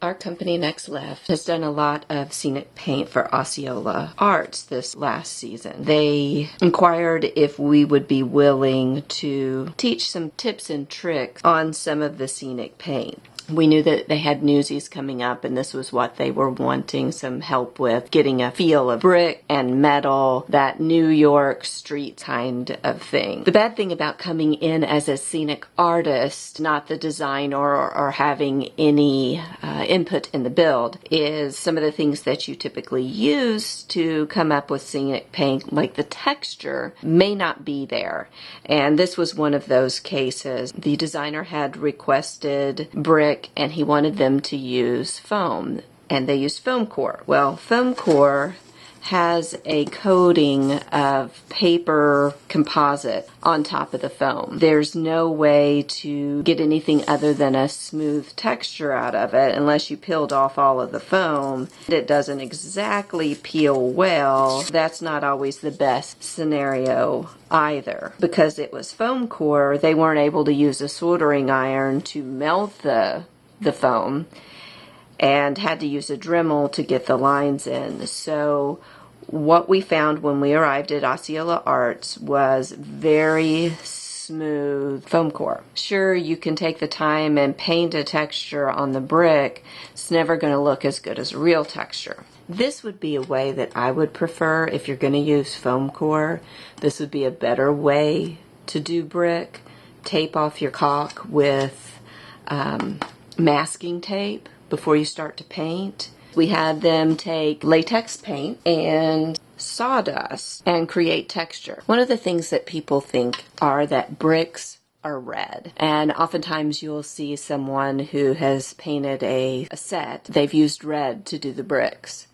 Our company Next Left has done a lot of scenic paint for Osceola Arts this last season. They inquired if we would be willing to teach some tips and tricks on some of the scenic paint. We knew that they had Newsies coming up, and this was what they were wanting some help with, getting a feel of brick and metal, that New York street kind of thing. The bad thing about coming in as a scenic artist, not the designer or having any input in the build, is some of the things that you typically use to come up with scenic paint, like the texture, may not be there. And this was one of those cases. The designer had requested brick, and he wanted them to use foam, and they used foam core. Well, foam core has a coating of paper composite on top of the foam. There's no way to get anything other than a smooth texture out of it unless you peeled off all of the foam. It doesn't exactly peel well. That's not always the best scenario either. Because it was foam core, they weren't able to use a soldering iron to melt the foam, and had to use a Dremel to get the lines in. So what we found when we arrived at Osceola Arts was very smooth foam core. Sure, you can take the time and paint a texture on the brick. It's never going to look as good as a real texture. This would be a way that I would prefer if you're going to use foam core. This would be a better way to do brick. Tape off your caulk with masking tape before you start to paint. We had them take latex paint and sawdust and create texture. One of the things that people think are that bricks are red, and oftentimes you'll see someone who has painted a set, they've used red to do the bricks,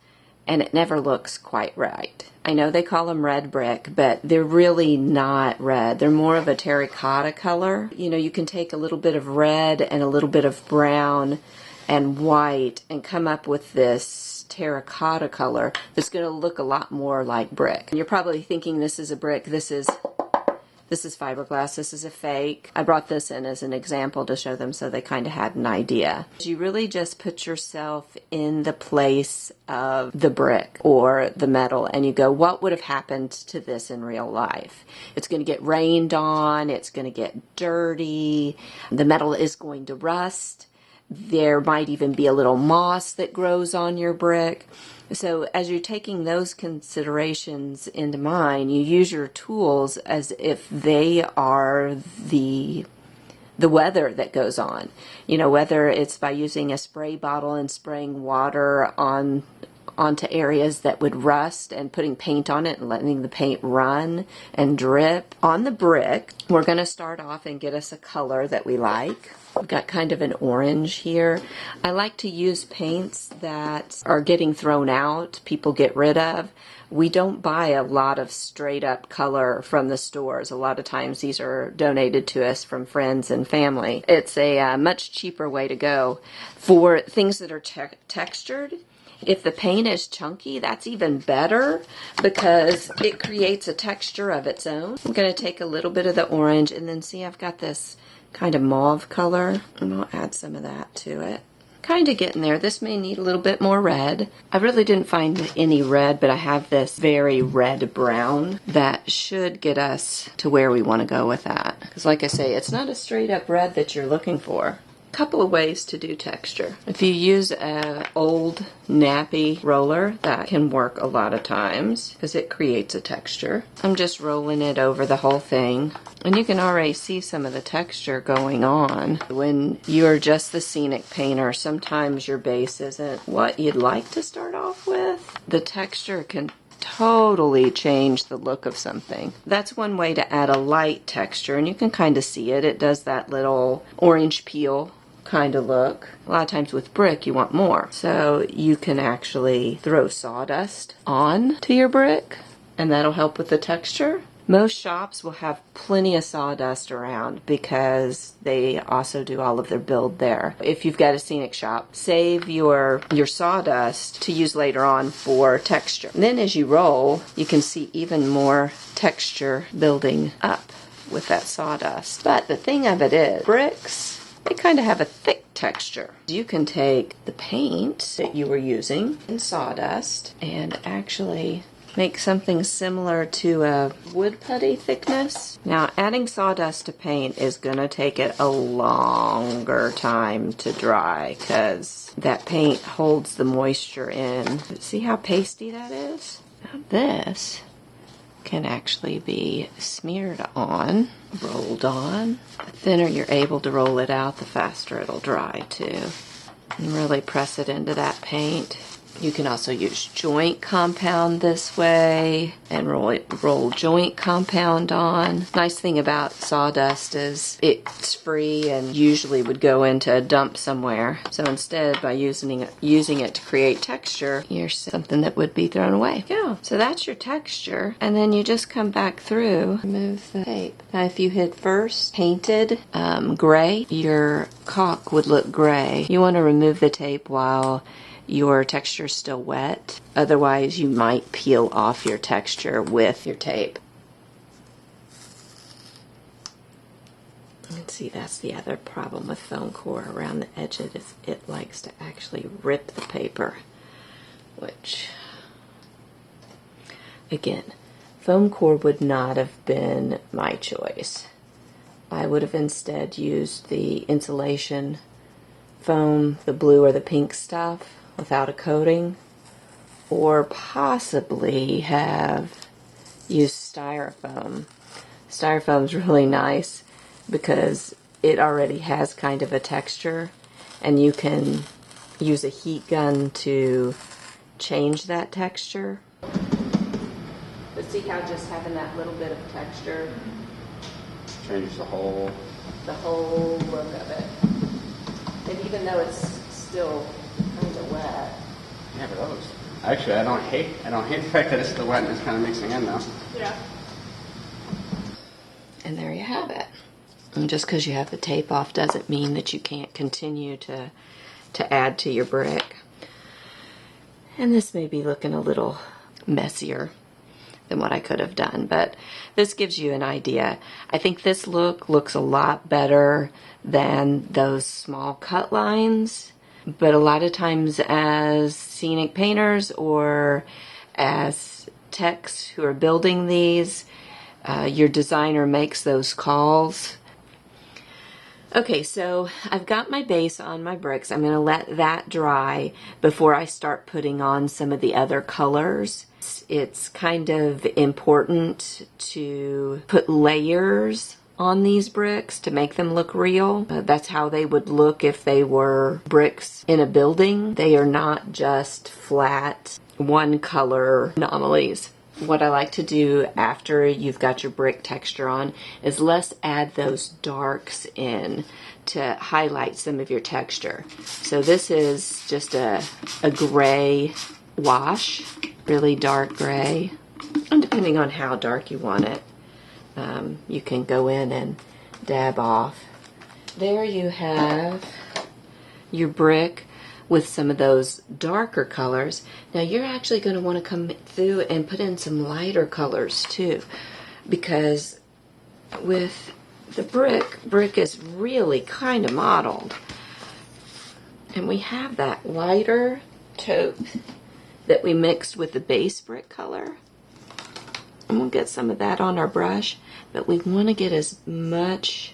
and it never looks quite right. I know they call them red brick, but they're really not red. They're more of a terracotta color. You know, you can take a little bit of red and a little bit of brown and white and come up with this terracotta color that's going to look a lot more like brick. And you're probably thinking this is a brick, this is fiberglass, this is a fake. I brought this in as an example to show them so they kind of had an idea. You really just put yourself in the place of the brick or the metal and you go, what would have happened to this in real life? It's going to get rained on, it's going to get dirty, the metal is going to rust. There might even be a little moss that grows on your brick. So as you're taking those considerations into mind, you use your tools as if they are the weather that goes on. You know, whether it's by using a spray bottle and spraying water onto areas that would rust and putting paint on it and letting the paint run and drip. On the brick, we're going to start off and get us a color that we like. We've got kind of an orange here. I like to use paints that are getting thrown out, people get rid of. We don't buy a lot of straight up color from the stores. A lot of times these are donated to us from friends and family. It's a much cheaper way to go. For things that are textured, if the paint is chunky, that's even better because it creates a texture of its own. I'm going to take a little bit of the orange and then see I've got this kind of mauve color, and I'll add some of that to it. Kind of getting there. This may need a little bit more red. I really didn't find any red, but I have this very red brown that should get us to where we want to go with that. Because like I say, it's not a straight up red that you're looking for. Couple of ways to do texture. If you use an old nappy roller, that can work a lot of times because it creates a texture. I'm just rolling it over the whole thing, and you can already see some of the texture going on. When you're just the scenic painter, sometimes your base isn't what you'd like to start off with. The texture can totally change the look of something. That's one way to add a light texture, and you can kind of see it. It does that little orange peel kind of look. A lot of times with brick you want more. So you can actually throw sawdust on to your brick and that'll help with the texture. Most shops will have plenty of sawdust around because they also do all of their build there. If you've got a scenic shop, save your sawdust to use later on for texture. And then as you roll, you can see even more texture building up with that sawdust. But the thing of it is, bricks they kind of have a thick texture. You can take the paint that you were using in sawdust and actually make something similar to a wood putty thickness. Now, adding sawdust to paint is gonna take it a longer time to dry because that paint holds the moisture in. See how pasty that is? Now this can actually be smeared on, rolled on. The thinner you're able to roll it out, the faster it'll dry too. And really press it into that paint. You can also use joint compound this way and roll joint compound on. Nice thing about sawdust is it's free and usually would go into a dump somewhere. So instead, by using it to create texture, here's something that would be thrown away. Yeah, so that's your texture. And then you just come back through, remove the tape. Now if you had first painted gray, your caulk would look gray. You want to remove the tape while your texture is still wet. Otherwise, you might peel off your texture with your tape. You can see that's the other problem with foam core around the edge of it. It likes to actually rip the paper, which, again, foam core would not have been my choice. I would have instead used the insulation foam, the blue or the pink stuff, without a coating, or possibly have used styrofoam. Styrofoam's really nice because it already has kind of a texture, and you can use a heat gun to change that texture. But see how just having that little bit of texture changes the whole look of it. And even though it's still kind of wet. Yeah, but those. Actually, I don't hate the fact that it's still wet and it's kind of mixing in now. Yeah. And there you have it. And just because you have the tape off doesn't mean that you can't continue to add to your brick. And this may be looking a little messier than what I could have done, but this gives you an idea. I think this looks a lot better than those small cut lines. But a lot of times as scenic painters or as techs who are building these, your designer makes those calls. Okay, so I've got my base on my bricks. I'm going to let that dry before I start putting on some of the other colors. It's kind of important to put layers on these bricks to make them look real. That's how they would look if they were bricks in a building. They are not just flat, one color anomalies. What I like to do after you've got your brick texture on is let's add those darks in to highlight some of your texture. So this is just a gray wash, really dark gray, and depending on how dark you want it, you can go in and dab off. There you have your brick with some of those darker colors. Now you're actually going to want to come through and put in some lighter colors too, because with the brick is really kind of mottled. And we have that lighter taupe that we mixed with the base brick color. And we'll get some of that on our brush, but we want to get as much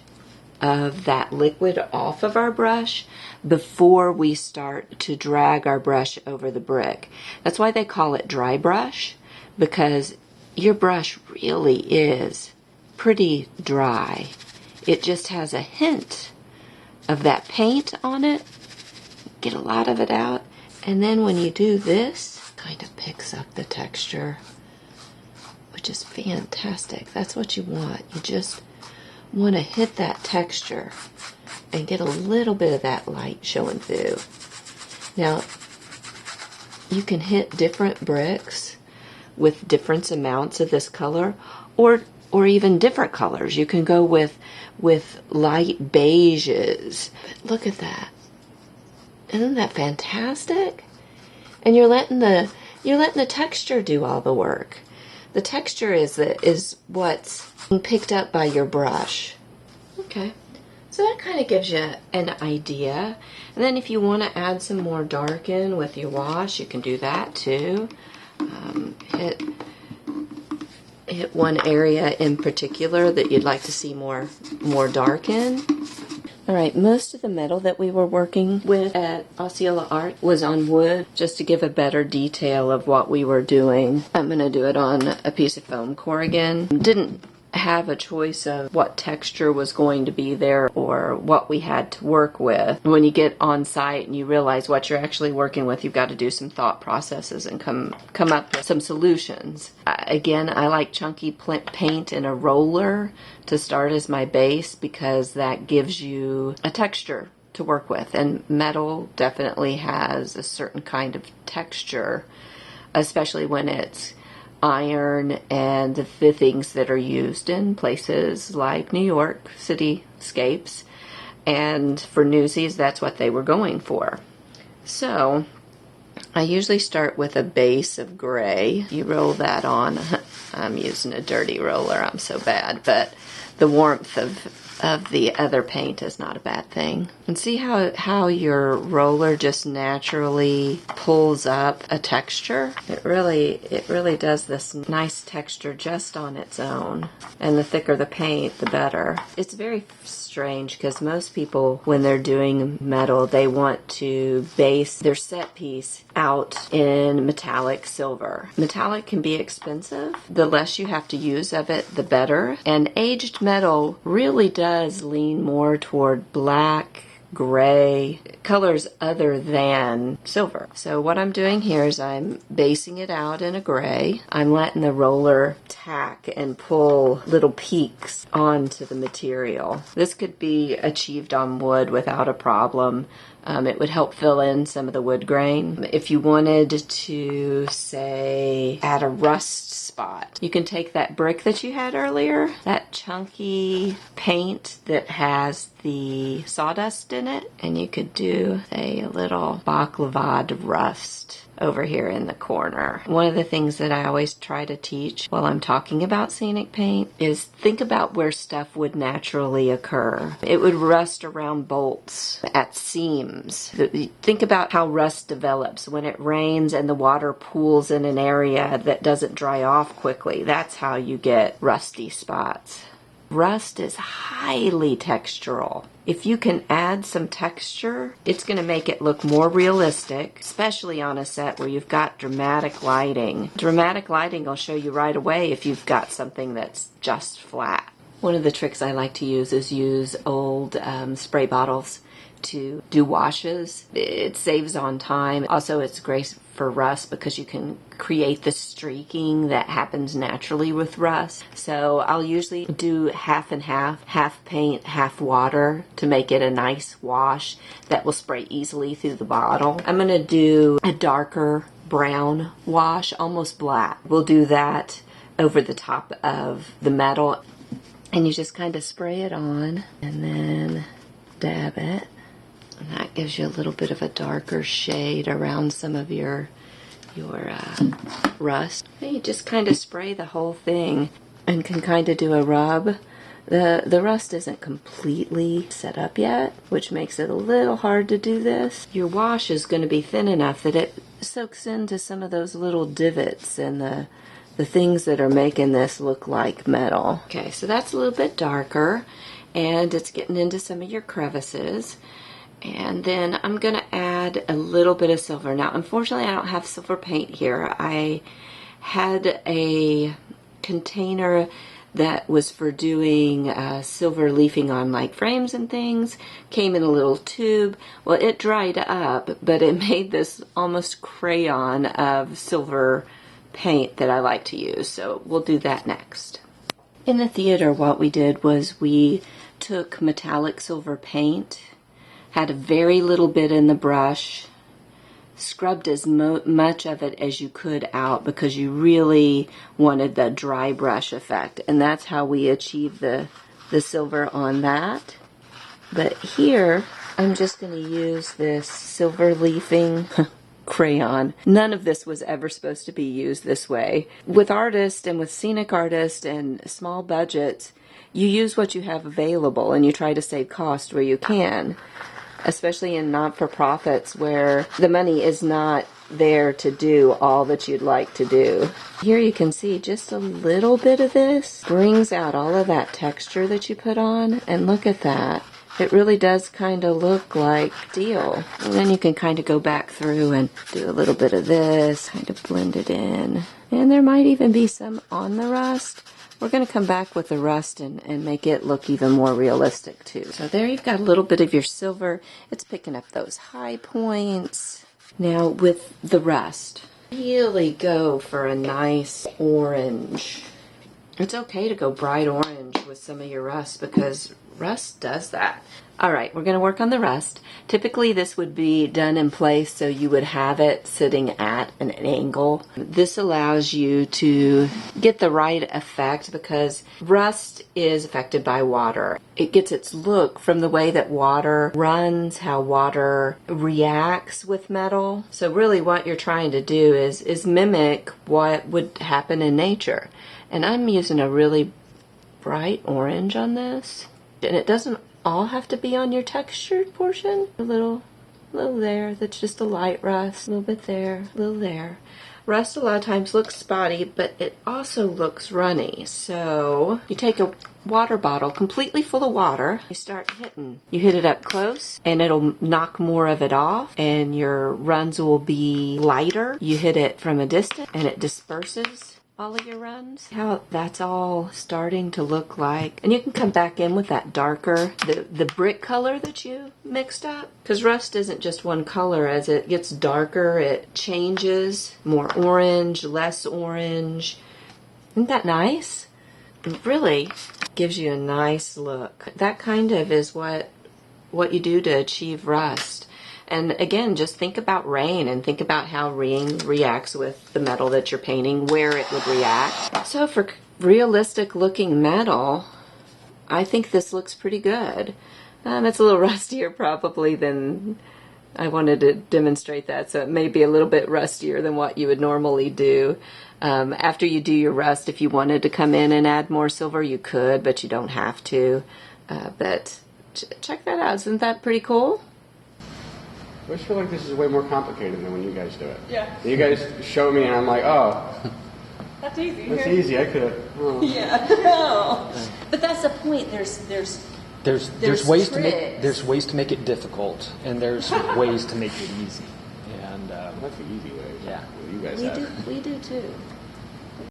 of that liquid off of our brush before we start to drag our brush over the brick. That's why they call it dry brush, because your brush really is pretty dry. It just has a hint of that paint on it. Get a lot of it out, and then when you do this, it kind of picks up the texture, which is fantastic. That's what you want. You just want to hit that texture and get a little bit of that light showing through. Now, you can hit different bricks with different amounts of this color, or even different colors. You can go with light beiges. But look at that. Isn't that fantastic? And you're letting the texture do all the work. The texture is what's being picked up by your brush. Okay, So that kind of gives you an idea. And then if you want to add some more darken with your wash, you can do that too. Hit one area in particular that you'd like to see more dark in. Alright, most of the metal that we were working with at Osceola Art was on wood, just to give a better detail of what we were doing. I'm going to do it on a piece of foam core again. Didn't have a choice of what texture was going to be there or what we had to work with. When you get on site and you realize what you're actually working with, you've got to do some thought processes and come up with some solutions. Again, I like chunky paint in a roller to start as my base because that gives you a texture to work with, and metal definitely has a certain kind of texture, especially when it's iron and the things that are used in places like New York cityscapes, and for Newsies that's what they were going for. So I usually start with a base of gray. You roll that on. I'm using a dirty roller, I'm so bad, but the warmth of the other paint is not a bad thing. And see how your roller just naturally pulls up a texture? It really does this nice texture just on its own. And the thicker the paint, the better. It's very strange because most people, when they're doing metal, they want to base their set piece out in metallic silver. Metallic can be expensive. The less you have to use of it, the better. And aged metal really does lean more toward black, gray, colors other than silver. So what I'm doing here is I'm basing it out in a gray. I'm letting the roller tack and pull little peaks onto the material. This could be achieved on wood without a problem. It would help fill in some of the wood grain. If you wanted to, say, add a rust spot, you can take that brick that you had earlier, that chunky paint that has the sawdust in it, and you could do, say, a little baklava rust over here in the corner. One of the things that I always try to teach while I'm talking about scenic paint is think about where stuff would naturally occur. It would rust around bolts, at seams. Think about how rust develops when it rains and the water pools in an area that doesn't dry off quickly. That's how you get rusty spots. Rust is highly textural. If you can add some texture, it's going to make it look more realistic, especially on a set where you've got dramatic lighting. Dramatic lighting will show you right away if you've got something that's just flat. One of the tricks I like to use is use old spray bottles to do washes. It saves on time. Also, it's great for rust because you can create the streaking that happens naturally with rust. So I'll usually do half and half paint, half water to make it a nice wash that will spray easily through the bottle. I'm going to do a darker brown wash, almost black. We'll do that over the top of the metal, and you just kind of spray it on and then dab it. And that gives you a little bit of a darker shade around some of your rust. And you just kind of spray the whole thing and can kind of do a rub. The rust isn't completely set up yet, which makes it a little hard to do this. Your wash is going to be thin enough that it soaks into some of those little divots and the things that are making this look like metal. Okay, so that's a little bit darker, and it's getting into some of your crevices. And then I'm going to add a little bit of silver. Now, unfortunately, I don't have silver paint here. I had a container that was for doing silver leafing on like frames and things. Came in a little tube. Well, it dried up, but it made this almost crayon of silver paint that I like to use. So we'll do that next. In the theater, what we did was we took metallic silver paint, had a very little bit in the brush, scrubbed as much of it as you could out because you really wanted the dry brush effect, and that's how we achieved the silver on that. But here I'm just going to use this silver leafing crayon. None of this was ever supposed to be used this way. With artists and with scenic artists and small budgets, you use what you have available and you try to save cost where you can, especially in not-for-profits where the money is not there to do all that you'd like to do. Here you can see just a little bit of this brings out all of that texture that you put on, and look at that. It really does kind of look like steel. And then you can kind of go back through and do a little bit of this, kind of blend it in. And there might even be some on the rust. We're going to come back with the rust and make it look even more realistic too. So there you've got a little bit of your silver. It's picking up those high points. Now with the rust, really go for a nice orange. It's okay to go bright orange with some of your rust because rust does that. All right, we're going to work on the rust. Typically this would be done in place so you would have it sitting at an angle. This allows you to get the right effect because rust is affected by water. It gets its look from the way that water runs, how water reacts with metal. So really what you're trying to do is mimic what would happen in nature. And I'm using a really bright orange on this. And it doesn't all have to be on your textured portion. A little there, that's just a light rust. A little bit there, a little there. Rust a lot of times looks spotty, but it also looks runny. So you take a water bottle completely full of water, you start hitting. You hit it up close and it'll knock more of it off and your runs will be lighter. You hit it from a distance and it disperses all of your runs. How that's all starting to look like. And you can come back in with that darker, the brick color that you mixed up. Because rust isn't just one color. As it gets darker, it changes. More orange, less orange. Isn't that nice? It really gives you a nice look. That kind of is what you do to achieve rust. And again, just think about rain and think about how rain reacts with the metal that you're painting, where it would react. So for realistic looking metal, I think this looks pretty good. It's a little rustier probably than I wanted to demonstrate that, so it may be a little bit rustier than what you would normally do. After you do your rust, if you wanted to come in and add more silver, you could, but you don't have to. But check that out. Isn't that pretty cool? I just feel like this is way more complicated than when you guys do it. Yeah. You guys show me and I'm like, oh. That's easy. That's easy. I could have. Oh. Yeah. No. But that's the point. There's ways to make it difficult, and there's ways to make it easy. And that's the easy way. Yeah. You guys have. We do too.